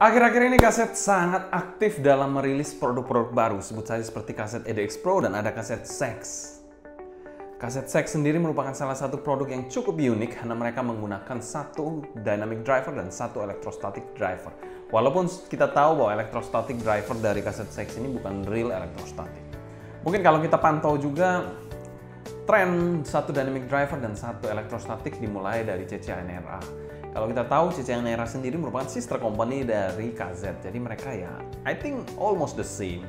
Akhir-akhir ini kaset sangat aktif dalam merilis produk-produk baru, sebut saja seperti kaset EDX Pro dan ada kaset Sex. Kaset Sex sendiri merupakan salah satu produk yang cukup unik karena mereka menggunakan satu dynamic driver dan satu electrostatic driver. Walaupun kita tahu bahwa electrostatic driver dari kaset Sex ini bukan real electrostatic. Mungkin kalau kita pantau juga tren satu dynamic driver dan satu electrostatic dimulai dari CCA NRA. Kalau kita tahu CCA NRA sendiri merupakan sister company dari KZ, jadi mereka ya I think almost the same.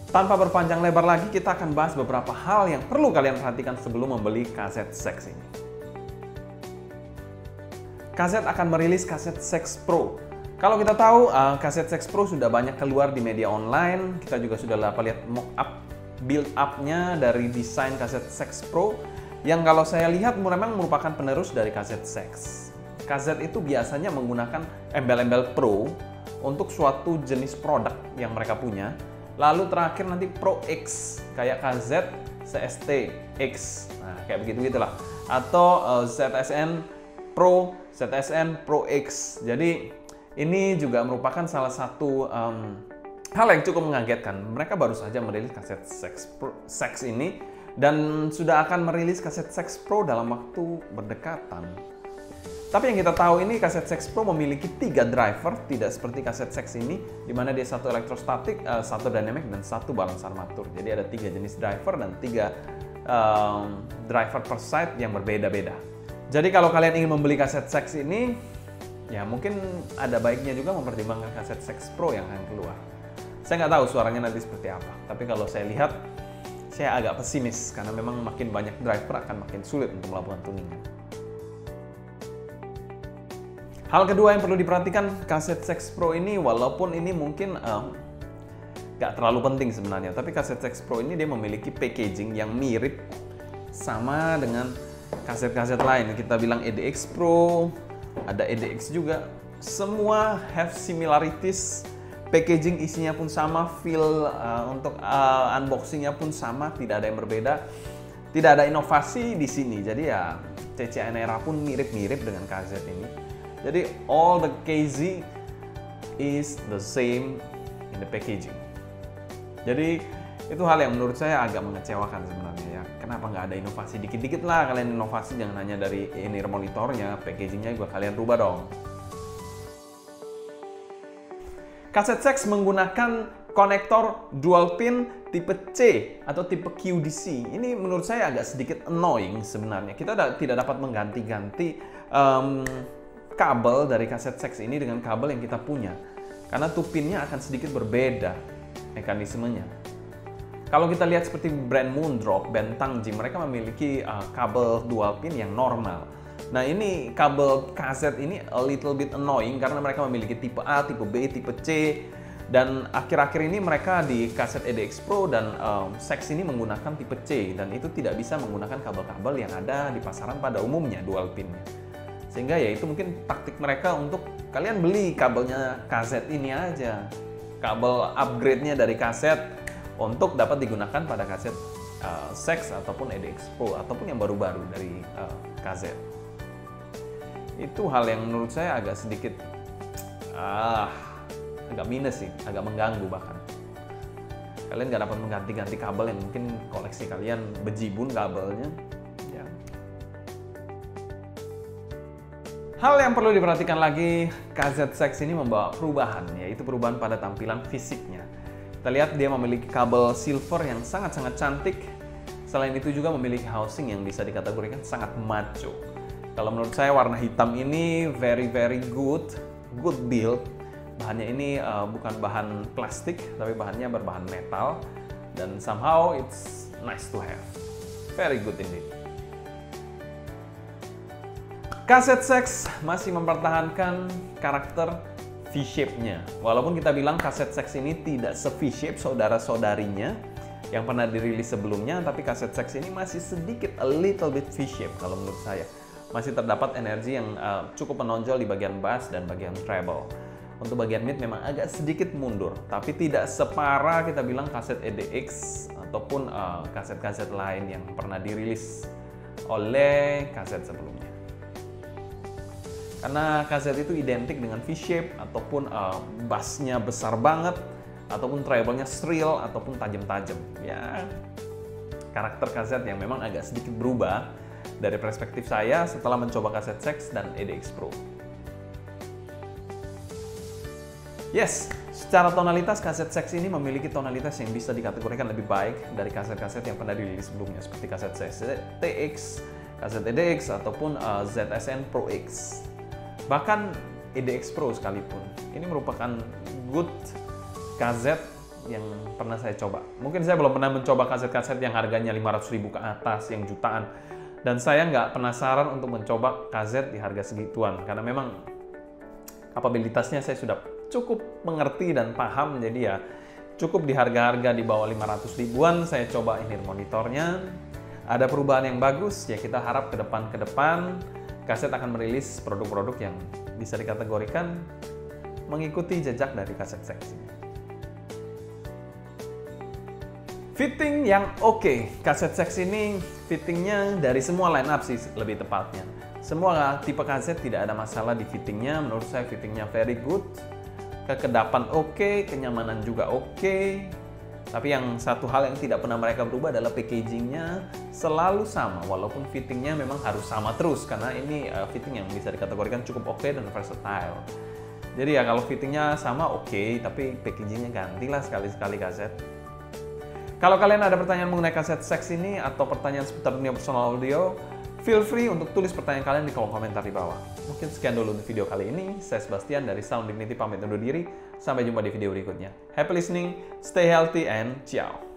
Tanpa berpanjang lebar lagi, kita akan bahas beberapa hal yang perlu kalian perhatikan sebelum membeli kaset Sex ini. KZ akan merilis kaset Sex Pro. Kalau kita tahu, kaset Sex Pro sudah banyak keluar di media online. Kita juga sudah lihat mock-up, build-up-nya dari desain kaset Sex Pro. Yang kalau saya lihat memang merupakan penerus dari kaset Sex. KZ itu biasanya menggunakan embel-embel Pro untuk suatu jenis produk yang mereka punya. Lalu terakhir nanti Pro X, kayak KZ, CST, X. Nah, kayak begitu-gitulah. Atau ZSN Pro, ZSN Pro X. Jadi ini juga merupakan salah satu hal yang cukup mengagetkan. Mereka baru saja merilis kaset Sex ini dan sudah akan merilis kaset Sex Pro dalam waktu berdekatan. Tapi yang kita tahu ini kaset Sex Pro memiliki 3 driver, tidak seperti kaset Sex ini, di mana dia satu electrostatic, satu dynamic, dan satu balance armatur. Jadi ada 3 jenis driver dan 3 driver per side yang berbeda-beda. Jadi kalau kalian ingin membeli kaset Sex ini, ya mungkin ada baiknya juga mempertimbangkan kaset Sex Pro yang akan keluar. Saya nggak tahu suaranya nanti seperti apa, tapi kalau saya lihat, saya agak pesimis karena memang makin banyak driver akan makin sulit untuk melakukan tuningan. Hal kedua yang perlu diperhatikan, kaset Sex Pro ini walaupun ini mungkin nggak terlalu penting sebenarnya, tapi kaset Sex Pro ini dia memiliki packaging yang mirip sama dengan kaset-kaset lain. Kita bilang EDX Pro, ada EDX juga, semua have similarities, packaging isinya pun sama, feel untuk unboxingnya pun sama, tidak ada yang berbeda, tidak ada inovasi di sini. Jadi ya CCA NRA pun mirip-mirip dengan KZ ini. Jadi all the KZ is the same in the packaging. Jadi itu hal yang menurut saya agak mengecewakan sebenarnya ya. Kenapa nggak ada inovasi? Dikit-dikit lah kalian inovasi, jangan hanya dari inner monitornya, packagingnya juga kalian rubah dong. Kaset Sex menggunakan konektor dual pin tipe C atau tipe QDC. Ini menurut saya agak sedikit annoying sebenarnya. Kita tidak dapat mengganti-ganti kabel dari kaset Sex ini dengan kabel yang kita punya. Karena pinnya akan sedikit berbeda mekanismenya. Kalau kita lihat seperti brand Moondrop, Bentangji, mereka memiliki kabel dual pin yang normal. Nah ini kabel kaset ini a little bit annoying karena mereka memiliki tipe A, tipe B, tipe C. Dan akhir-akhir ini mereka di kaset EDX Pro dan Sex ini menggunakan tipe C. Dan itu tidak bisa menggunakan kabel-kabel yang ada di pasaran pada umumnya, dual pinnya. Sehingga ya itu mungkin taktik mereka untuk kalian beli kabelnya kaset ini aja. Kabel upgrade-nya dari kaset untuk dapat digunakan pada kaset Sex ataupun EDX Pro ataupun yang baru-baru dari KZ. Itu hal yang menurut saya agak sedikit agak minus sih, agak mengganggu bahkan. Kalian nggak dapat mengganti-ganti kabel yang mungkin koleksi kalian bejibun kabelnya. Ya. Hal yang perlu diperhatikan lagi, KZ Sex ini membawa perubahan, yaitu perubahan pada tampilan fisiknya. Kita lihat dia memiliki kabel silver yang sangat-sangat cantik. Selain itu juga memiliki housing yang bisa dikategorikan sangat macho. Kalau menurut saya warna hitam ini very good build. Bahannya ini bukan bahan plastik, tapi bahannya berbahan metal. Dan somehow it's nice to have. Very good indeed. Kaset Sex masih mempertahankan karakter V-shape-nya. Walaupun kita bilang kaset Sex ini tidak se-V-shape saudara-saudarinya yang pernah dirilis sebelumnya, tapi kaset Sex ini masih sedikit a little bit V-shape kalau menurut saya. Masih terdapat energi yang cukup menonjol di bagian bass dan bagian treble. Untuk bagian mid memang agak sedikit mundur, tapi tidak separah kita bilang kaset EDX ataupun kaset-kaset lain yang pernah dirilis oleh kaset sebelumnya. Karena kaset itu identik dengan V-shape ataupun bassnya besar banget, ataupun treble-nya shrill ataupun tajam-tajam. Ya, karakter kaset yang memang agak sedikit berubah dari perspektif saya setelah mencoba kaset Sax dan EDX Pro. Yes, secara tonalitas kaset Sax ini memiliki tonalitas yang bisa dikategorikan lebih baik dari kaset-kaset yang pernah dirilis sebelumnya seperti kaset TX, kaset EDX ataupun ZSN Pro X. Bahkan EDX Pro sekalipun. Ini merupakan good kaset yang pernah saya coba. Mungkin saya belum pernah mencoba kaset-kaset yang harganya 500.000 ke atas, yang jutaan. Dan saya nggak penasaran untuk mencoba kaset di harga segituan karena memang kapabilitasnya saya sudah cukup mengerti dan paham, jadi ya cukup di harga-harga di bawah 500 ribuan saya coba ini monitornya. Ada perubahan yang bagus, ya kita harap ke depan kaset akan merilis produk-produk yang bisa dikategorikan mengikuti jejak dari kaset Sax ini. Fitting yang oke. Kaset Sax ini fittingnya dari semua line up sih lebih tepatnya. Semua tipe kaset tidak ada masalah di fittingnya, menurut saya fittingnya very good. Kekedapan oke, kenyamanan juga oke. Tapi yang satu hal yang tidak pernah mereka berubah adalah packagingnya selalu sama, walaupun fittingnya memang harus sama terus karena ini fitting yang bisa dikategorikan cukup oke dan versatile. Jadi ya kalau fittingnya sama oke, tapi packagingnya gantilah sekali-sekali kaset. Kalau kalian ada pertanyaan mengenai kaset Sax ini atau pertanyaan seputar dunia personal audio, feel free untuk tulis pertanyaan kalian di kolom komentar di bawah. Mungkin sekian dulu untuk video kali ini. Saya Sebastian dari Sound Dignity pamit undur diri. Sampai jumpa di video berikutnya. Happy listening, stay healthy, and ciao!